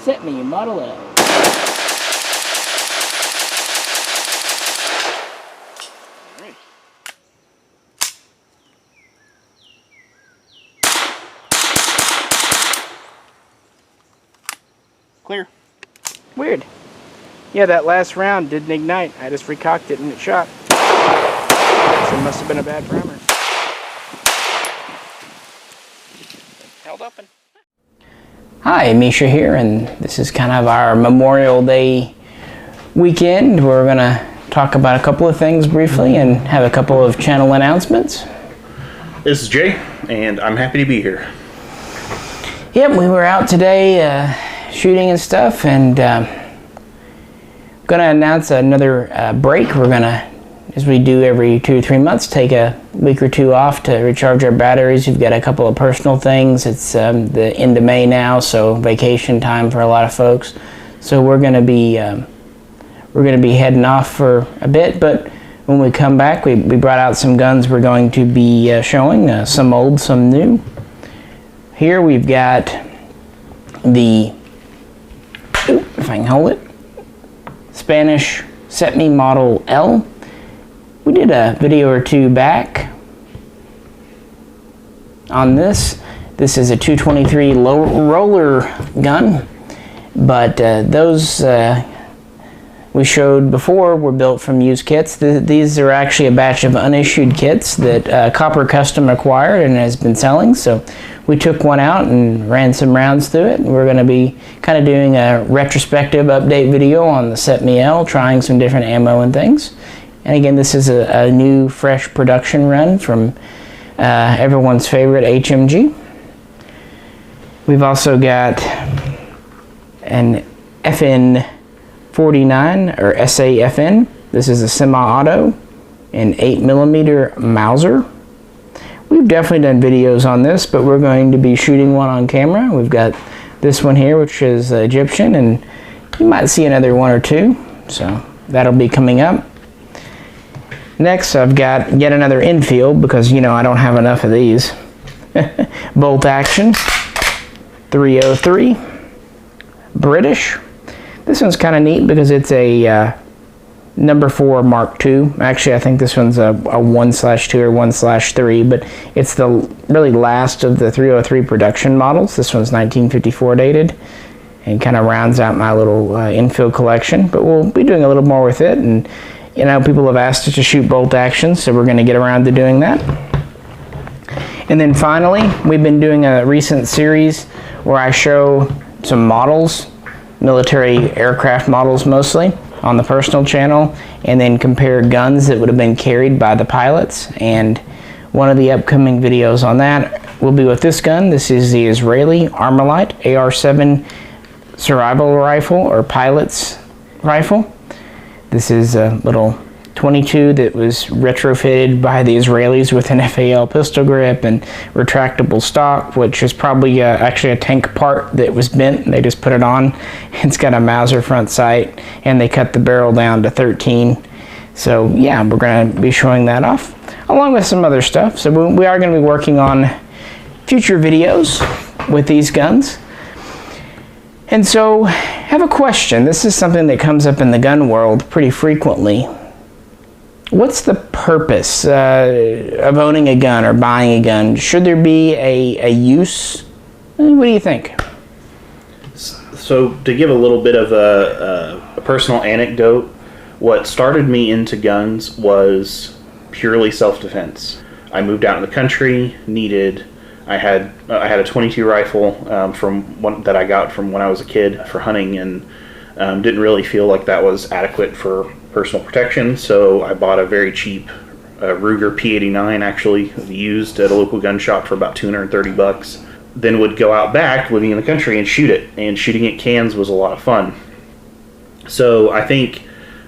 CETME Model L. Clear. Weird. Yeah, that last round didn't ignite. I just recocked it and it shot. So it must have been a bad primer. Held open. Hi, Misha here, and this is kind of our Memorial Day weekend. We're going to talk about a couple of things briefly and have a couple of channel announcements. This is Jay, and I'm happy to be here. Yep, we were out today shooting and stuff, and going to announce another break. We're going to, as we do every 2 or 3 months, take a week or two off to recharge our batteries. We've got a couple of personal things. It's the end of May now, so vacation time for a lot of folks. So we're going to be heading off for a bit, but when we come back, we brought out some guns we're going to be showing, some old, some new. Here we've got the, if I can hold it, Spanish CETME Model L. We did a video or two back on this. This is a 223 low roller gun, but those we showed before were built from used kits. These are actually a batch of unissued kits that Copper Custom acquired and has been selling. So we took one out and ran some rounds through it. We're going to be kind of doing a retrospective update video on the CETME-L, trying some different ammo and things. And again, this is a new, fresh production run from everyone's favorite HMG. We've also got an FN49 or SAFN. This is a semi-auto, an 8mm Mauser. We've definitely done videos on this, but we're going to be shooting one on camera. We've got this one here, which is Egyptian, and you might see another one or two, so that'll be coming up. Next, I've got yet another infield, because, you know, I don't have enough of these. Bolt action, 303, British. This one's kind of neat because it's a number 4 Mark II. Actually, I think this one's a 1/2 or 1/3, but it's the really last of the 303 production models. This one's 1954 dated, and kind of rounds out my little infield collection. But we'll be doing a little more with it, and you know, people have asked us to shoot bolt action, so we're going to get around to doing that. And then finally, we've been doing a recent series where I show some models, military aircraft models mostly, on the personal channel, and then compare guns that would have been carried by the pilots. And one of the upcoming videos on that will be with this gun. This is the Israeli Armalite AR-7 survival rifle, or pilot's rifle. This is a little 22 that was retrofitted by the Israelis with an FAL pistol grip and retractable stock, which is probably actually a tank part that was bent, and they just put it on. It's got a Mauser front sight, and they cut the barrel down to 13. So yeah, we're going to be showing that off, along with some other stuff. So we are going to be working on future videos with these guns. And so, I have a question. This is something that comes up in the gun world pretty frequently. What's the purpose of owning a gun or buying a gun? Should there be a use? What do you think? So, to give a little bit of a personal anecdote, what started me into guns was purely self-defense. I moved out in the country, I had a 22 rifle that I got from when I was a kid for hunting, and didn't really feel like that was adequate for personal protection, so I bought a very cheap Ruger P89, actually used at a local gun shop for about $230. Then would go out back, living in the country, and shoot it. And shooting at cans was a lot of fun. So I think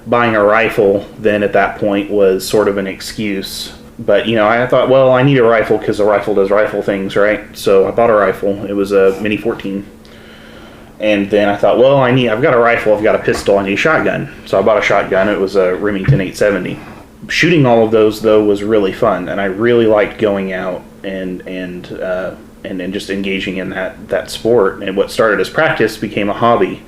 buying a rifle then at that point was sort of an excuse. But, you know, I thought, well, I need a rifle because a rifle does rifle things, right? So I bought a rifle. It was a Mini 14. And then I thought, well, I've got a rifle, I've got a pistol, I need a shotgun. So I bought a shotgun. It was a Remington 870. Shooting all of those, though, was really fun. And I really liked going out and and then just engaging in that sport. And what started as practice became a hobby.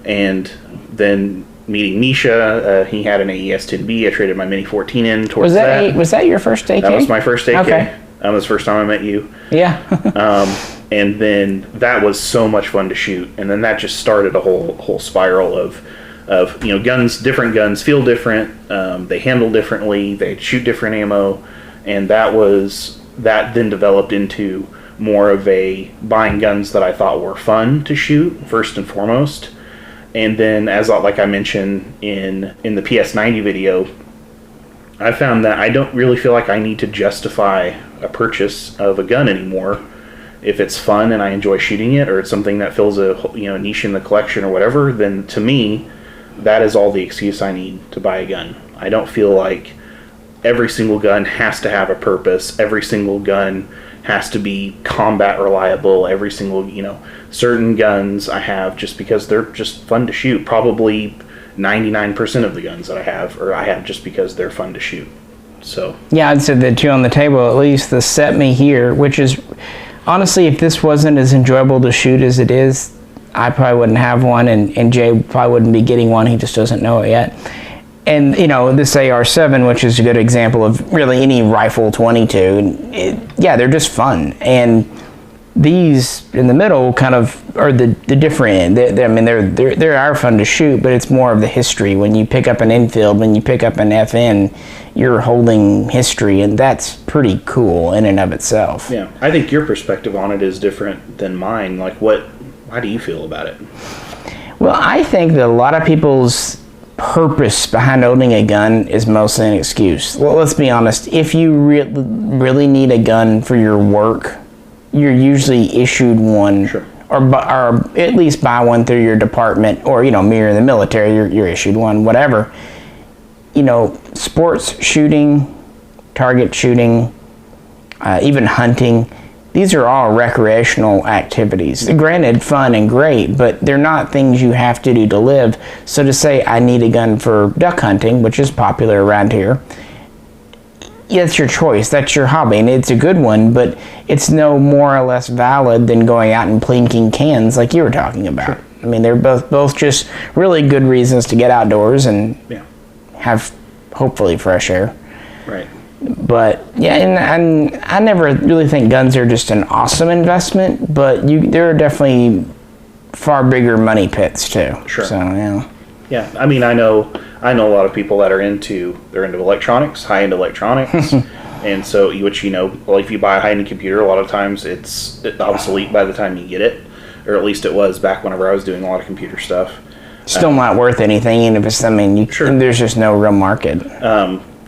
And then meeting Misha, he had an AES-10B. I traded my Mini 14 in towards that. Was that your first AK? That was my first AK. Okay. That was the first time I met you. Yeah. And then that was so much fun to shoot. And then that just started a whole spiral of guns. Different guns feel different. They handle differently. They shoot different ammo. And that then developed into more of a buying guns that I thought were fun to shoot first and foremost. And then, as like I mentioned in the PS90 video, I found that I don't really feel like I need to justify a purchase of a gun anymore. If it's fun and I enjoy shooting it, or it's something that fills a niche in the collection or whatever, then to me, that is all the excuse I need to buy a gun. I don't feel like every single gun has to have a purpose. Every single gun has to be combat reliable. Every single, certain guns I have just because they're just fun to shoot. Probably 99% of the guns that I have just because they're fun to shoot. So yeah, I'd say the two on the table, at least the CETME here, which is honestly, if this wasn't as enjoyable to shoot as it is, I probably wouldn't have one, and Jay probably wouldn't be getting one. He just doesn't know it yet. And this AR-7, which is a good example of really any rifle 22, they're just fun. And these in the middle kind of are the different end. They are fun to shoot, but it's more of the history. When you pick up an Enfield, when you pick up an FN, you're holding history, and that's pretty cool in and of itself. Yeah, I think your perspective on it is different than mine. Like, how do you feel about it? Well, I think that a lot of people's purpose behind owning a gun is mostly an excuse. Well, let's be honest. If you really need a gun for your work, you're usually issued one, sure, or at least buy one through your department, or me, you're in the military, you're issued one, whatever. Sports shooting, target shooting, even hunting, these are all recreational activities. Granted, fun and great, but they're not things you have to do to live. So to say I need a gun for duck hunting, which is popular around here, it's your choice. That's your hobby, and it's a good one, but it's no more or less valid than going out and plinking cans like you were talking about. Sure. They're both just really good reasons to get outdoors and have hopefully fresh air. Right. But yeah, and I never really think guns are just an awesome investment, but there are definitely far bigger money pits too. Sure. So yeah. Yeah, I know a lot of people that are into electronics, high-end electronics, and so if you buy a high-end computer, a lot of times it's obsolete by the time you get it, or at least it was back whenever I was doing a lot of computer stuff. Still not worth anything, even if it's sure. There's just no real market.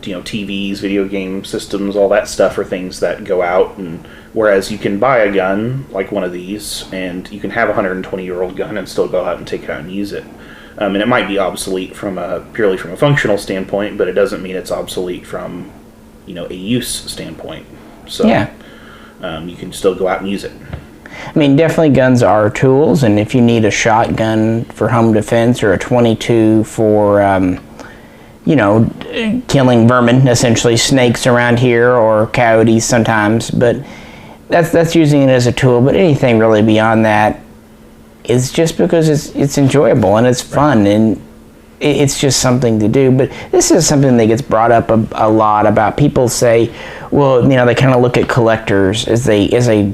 TVs, video game systems, all that stuff are things that go out, and whereas you can buy a gun like one of these, and you can have a 120-year-old gun and still go out and take it out and use it. And it might be obsolete purely from a functional standpoint, but it doesn't mean it's obsolete from, a use standpoint. So yeah. You can still go out and use it. Definitely guns are tools, and if you need a shotgun for home defense or a 22 for, killing vermin, essentially snakes around here, or coyotes sometimes, but that's using it as a tool. But anything really beyond that is just because it's enjoyable and it's fun, and it's just something to do. But this is something that gets brought up a lot about. People say, well, they kind of look at collectors as every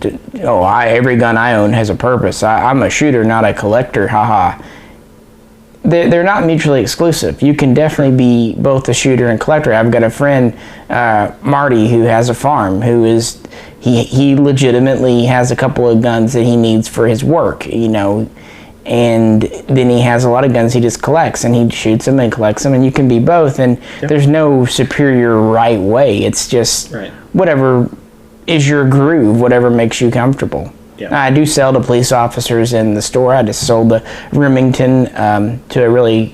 gun I own has a purpose. I'm a shooter, not a collector, haha. They're not mutually exclusive. You can definitely be both a shooter and collector. I've got a friend, Marty, who has a farm, he legitimately has a couple of guns that he needs for his work, and then he has a lot of guns he just collects, and he shoots them and collects them, and you can be both, and there's no superior right way. It's just whatever is your groove, whatever makes you comfortable. Yeah. I do sell to police officers in the store. I just sold to Remington to a really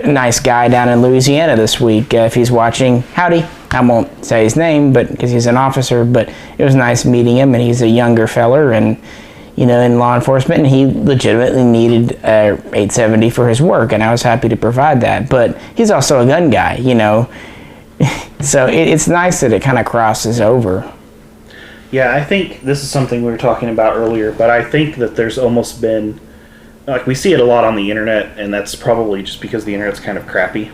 nice guy down in Louisiana this week. If he's watching, howdy. I won't say his name, but because he's an officer, but it was nice meeting him, and he's a younger feller and in law enforcement, and he legitimately needed a 870 for his work, and I was happy to provide that. But he's also a gun guy, so it's nice that it kind of crosses over. Yeah, I think this is something we were talking about earlier, but I think that there's almost been, like, we see it a lot on the internet, and that's probably just because the internet's kind of crappy.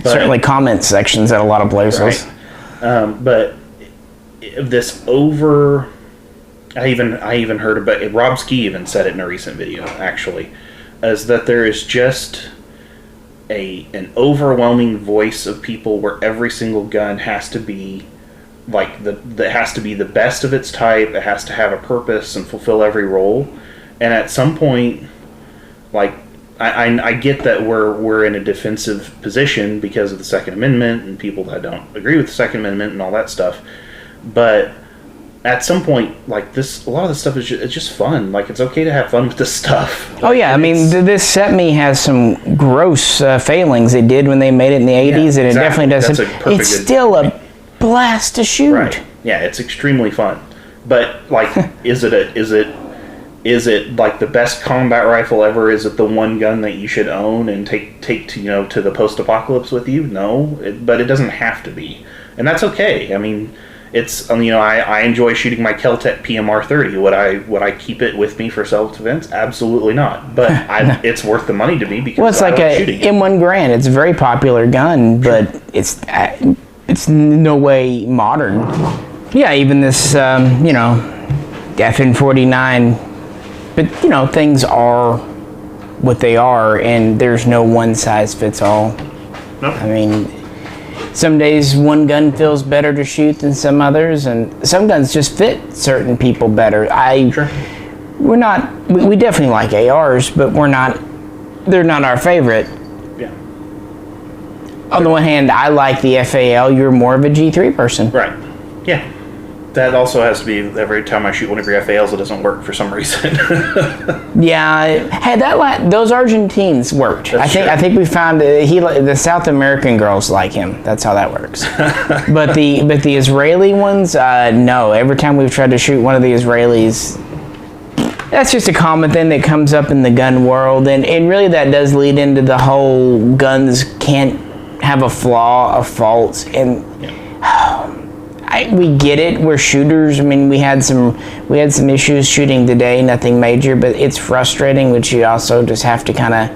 Certainly comment sections at a lot of places. Right. But this I even heard about it. Rob Ski even said it in a recent video, actually, is that there is just an overwhelming voice of people where every single gun has to be like that has to be the best of its type. It has to have a purpose and fulfill every role. And at some point, like I get that we're in a defensive position because of the Second Amendment and people that don't agree with the Second Amendment and all that stuff. But at some point, like a lot of this stuff is it's just fun. Like, it's okay to have fun with this stuff. Oh yeah, I mean, this CETME has some gross failings it did when they made it in the 80s, and exactly. it definitely does. It's still a blast to shoot. Right. Yeah, it's extremely fun. But like, is it like the best combat rifle ever? Is it the one gun that you should own and take to the post-apocalypse with you? No, but it doesn't have to be, and that's okay. I mean, it's I enjoy shooting my Kel-Tec PMR 30. Would I keep it with me for self-defense? Absolutely not. But it's worth the money to me because it's like a M1 Garand. It's a very popular gun, but it's no way modern. Yeah, even this FN49. But things are what they are, and there's no one size fits all. Nope. I mean, some days one gun feels better to shoot than some others, and some guns just fit certain people better. We definitely like ARs, but they're not our favorite. Yeah. On the one hand, I like the FAL. You're more of a G3 person. Right. Yeah. That also has to be every time I shoot one of your FALs, it doesn't work for some reason. Yeah, hey, those Argentines worked. I think we found the South American girls like him. That's how that works. but the Israeli ones, no. Every time we've tried to shoot one of the Israelis, that's just a common thing that comes up in the gun world, and really that does lead into the whole guns can't have a flaw, a fault, and. Yeah. We get it. We're shooters. I mean, we had some issues shooting today. Nothing major, but it's frustrating. Which you also just have to kind of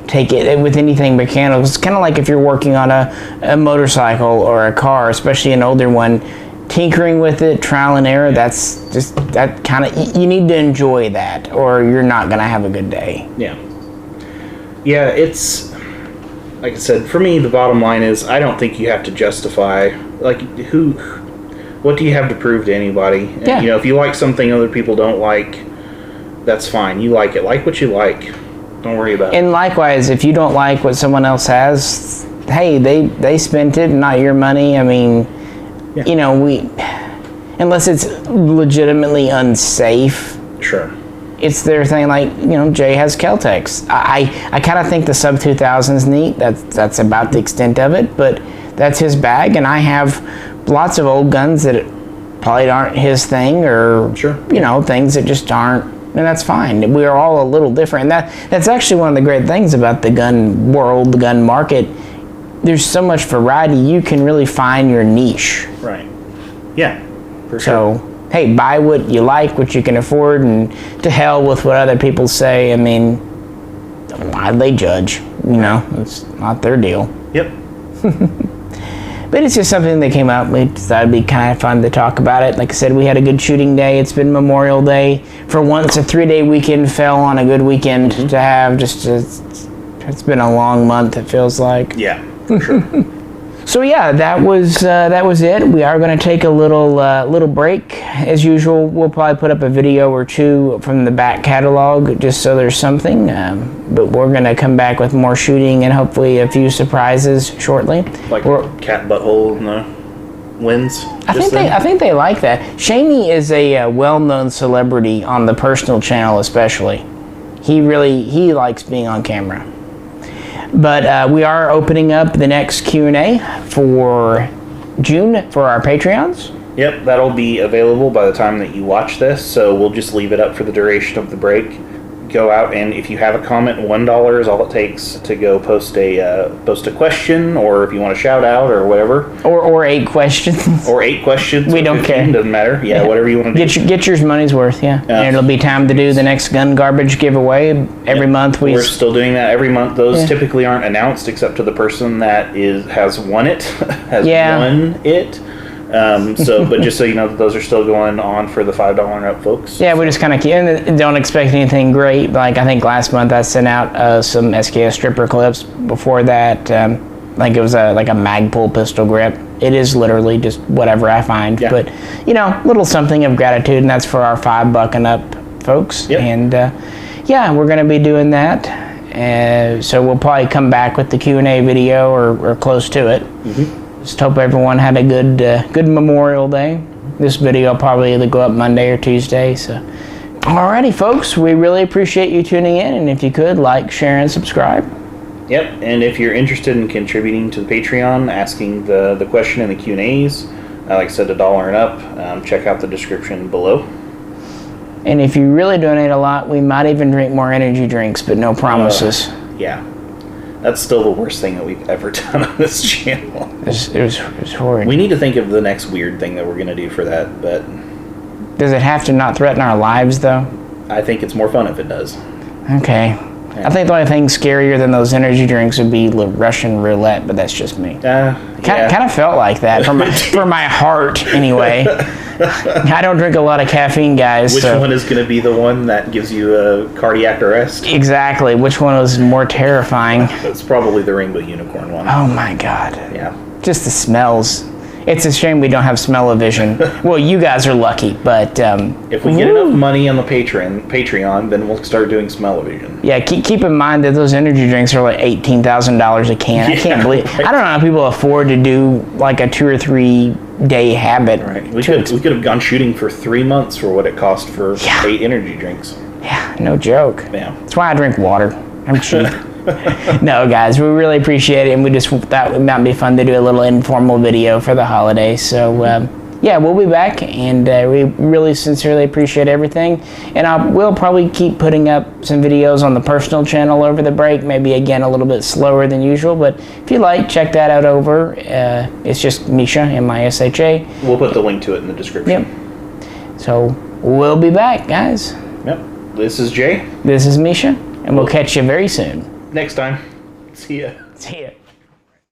take it with anything mechanical. It's kind of like if you're working on a motorcycle or a car, especially an older one. Tinkering with it, trial and error. That's just that kind of. You need to enjoy that, or you're not gonna have a good day. Yeah. Yeah, it's like I said. For me, the bottom line is I don't think you have to justify what do you have to prove to anybody? Yeah. And, if you like something other people don't like, that's fine. You like it. Like what you like. Don't worry about it. And likewise, if you don't like what someone else has, hey, they spent it, not your money. I mean, unless it's legitimately unsafe. Sure. It's their thing. Like Jay has Kel-Tecs. I kind of think the sub 2000's neat. That's about the extent of it, but that's his bag, and I have lots of old guns that probably aren't his thing, or things that just aren't, and that's fine. We are all a little different, and that's actually one of the great things about the gun world, the gun market. There's so much variety. You can really find your niche. Right. Yeah. For sure. So hey, buy what you like, what you can afford, and to hell with what other people say. I mean, why they judge? It's not their deal. Yep. But it's just something that came up. We thought it'd be kind of fun to talk about it. Like I said, we had a good shooting day. It's been Memorial Day. For once, a 3-day weekend fell on a good weekend to have. It's been a long month, it feels like. Yeah, for sure. So yeah, that was it. We are going to take a little break. As usual, we'll probably put up a video or two from the back catalog just so there's something. But we're going to come back with more shooting and hopefully a few surprises shortly. Like cat butthole in the winds. I think they like that. Shaney is a well-known celebrity on the personal channel, especially. He likes being on camera. But we are opening up the next Q&A for June for our Patreons. Yep, that'll be available by the time that you watch this, so we'll just leave it up for the duration of the break. go out, and if you have a comment, $1 is all it takes to go post a question, or if you want a shout out or whatever, or 8 questions, or 8 questions. We don't 15, care. Doesn't matter. Yeah, whatever you want to do. Get your money's worth. Yeah, and it'll be time to do the next gun garbage giveaway every month. We're still doing that every month. Those typically aren't announced except to the person that has won it, won it. But just so you know, those are still going on for the $5 and up folks. Yeah, we just kind of don't expect anything great. Like I think last month I sent out some SKS stripper clips. Before that, I think it was like a Magpul pistol grip. It is literally just whatever I find. Yeah. But little something of gratitude, and that's for our $5 and up folks. Yep. And yeah, we're going to be doing that. So we'll probably come back with the Q&A video or close to it. Mm-hmm. Just hope everyone had a good Memorial Day. This video will probably either go up Monday or Tuesday. So, alrighty, folks, we really appreciate you tuning in, and if you could, like, share, and subscribe. Yep, and if you're interested in contributing to the Patreon, asking the question in the Q&As, like I said, $1 and up, check out the description below. And if you really donate a lot, we might even drink more energy drinks, but no promises. Yeah. That's still the worst thing that we've ever done on this channel. It was horrid. We need to think of the next weird thing that we're going to do for that, but... Does it have to not threaten our lives, though? I think it's more fun if it does. Okay. Yeah. I think the only thing scarier than those energy drinks would be Russian roulette, but that's just me. Kind of felt like that for my heart, anyway. I don't drink a lot of caffeine, guys. Which one is going to be the one that gives you a cardiac arrest? Exactly. Which one was more terrifying? It's probably the rainbow unicorn one. Oh my God. Yeah. Just the smells. It's a shame we don't have smell-o-vision. Well, you guys are lucky, but... if we get enough money on the Patreon, then we'll start doing smell-o-vision. Yeah, keep in mind that those energy drinks are like $18,000 a can. I can't believe... Right. I don't know how people afford to do like a 2 or 3 day habit. Right. We could have gone shooting for 3 months for what it cost for 8 energy drinks. Yeah, no joke. Yeah. That's why I drink water. I'm cheap. No, guys, we really appreciate it, and we just thought it might be fun to do a little informal video for the holidays. So, yeah, we'll be back, and we really sincerely appreciate everything. And we'll probably keep putting up some videos on the personal channel over the break, maybe, again, a little bit slower than usual. But if you like, check that out over. It's just Misha, M-I-S-H-A. We'll put the link to it in the description. Yep. So, we'll be back, guys. Yep. This is Jay. This is Misha, and we'll catch you very soon. Next time. See ya.